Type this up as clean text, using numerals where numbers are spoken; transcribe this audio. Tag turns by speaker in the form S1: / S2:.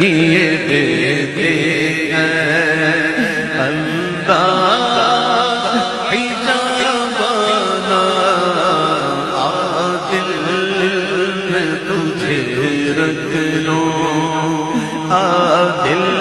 S1: ہی دیتے ہیں اللہ حجابنا دل میں تجھے رکھ لوں دل